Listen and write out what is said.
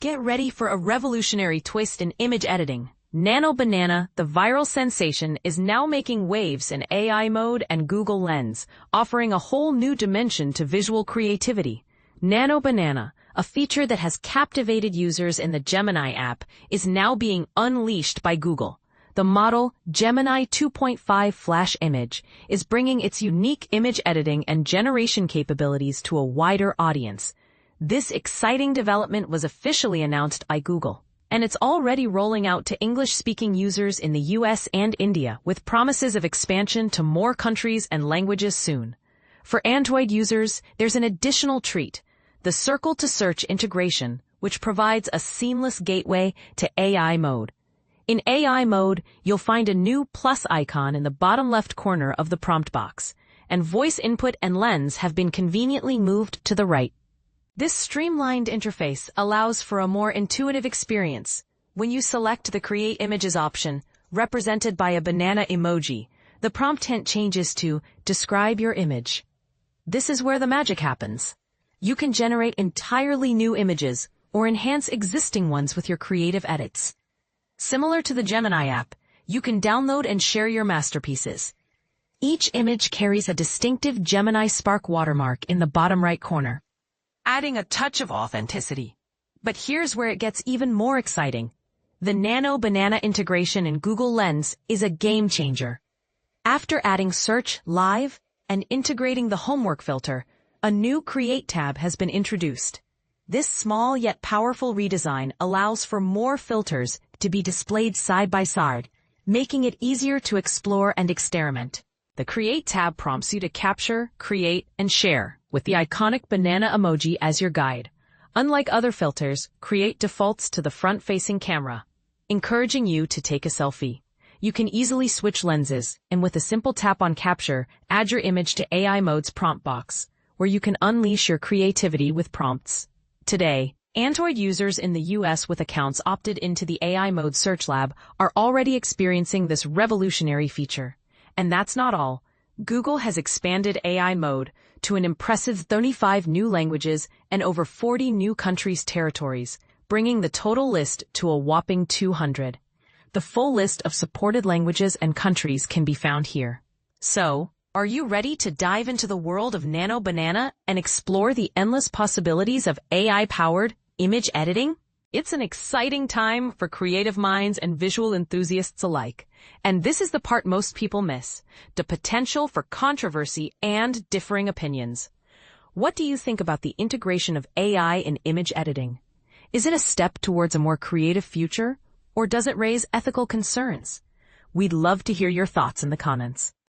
Get ready for a revolutionary twist in image editing. Nano Banana, the viral sensation, is now making waves in AI mode and Google Lens, offering a whole new dimension to visual creativity. Nano Banana, a feature that has captivated users in the Gemini app, is now being unleashed by Google. The model, Gemini 2.5 Flash Image, is bringing its unique image editing and generation capabilities to a wider audience. This exciting development was officially announced by Google, and it's already rolling out to English-speaking users in the US and India, with promises of expansion to more countries and languages soon. For Android users, there's an additional treat: the circle-to-search integration, which provides a seamless gateway to AI mode. In AI mode, you'll find a new plus icon in the bottom left corner of the prompt box, and voice input and lens have been conveniently moved to the right. This streamlined interface allows for a more intuitive experience. When you select the Create Images option, represented by a banana emoji, the prompt hint changes to Describe your image. This is where the magic happens. You can generate entirely new images or enhance existing ones with your creative edits. Similar to the Gemini app, you can download and share your masterpieces. Each image carries a distinctive Gemini Spark watermark in the bottom right corner, adding a touch of authenticity. But here's where it gets even more exciting. The Nano Banana integration in Google Lens is a game changer. After adding Search Live and integrating the homework filter, a new Create tab has been introduced. This small yet powerful redesign allows for more filters to be displayed side by side, making it easier to explore and experiment. The Create tab prompts you to capture, create, and share, with the iconic banana emoji as your guide. Unlike other filters, Create defaults to the front-facing camera, encouraging you to take a selfie. You can easily switch lenses, and with a simple tap on Capture, add your image to AI mode's prompt box, where you can unleash your creativity with prompts. Today, Android users in the US with accounts opted into the AI mode search lab are already experiencing this revolutionary feature. And that's not all. Google has expanded AI mode to an impressive 35 new languages and over 40 new countries' territories, bringing the total list to a whopping 200. The full list of supported languages and countries can be found here. So, are you ready to dive into the world of Nano Banana and explore the endless possibilities of AI-powered image editing? It's an exciting time for creative minds and visual enthusiasts alike. And this is the part most people miss: the potential for controversy and differing opinions. What do you think about the integration of AI in image editing? Is it a step towards a more creative future, or does it raise ethical concerns? We'd love to hear your thoughts in the comments.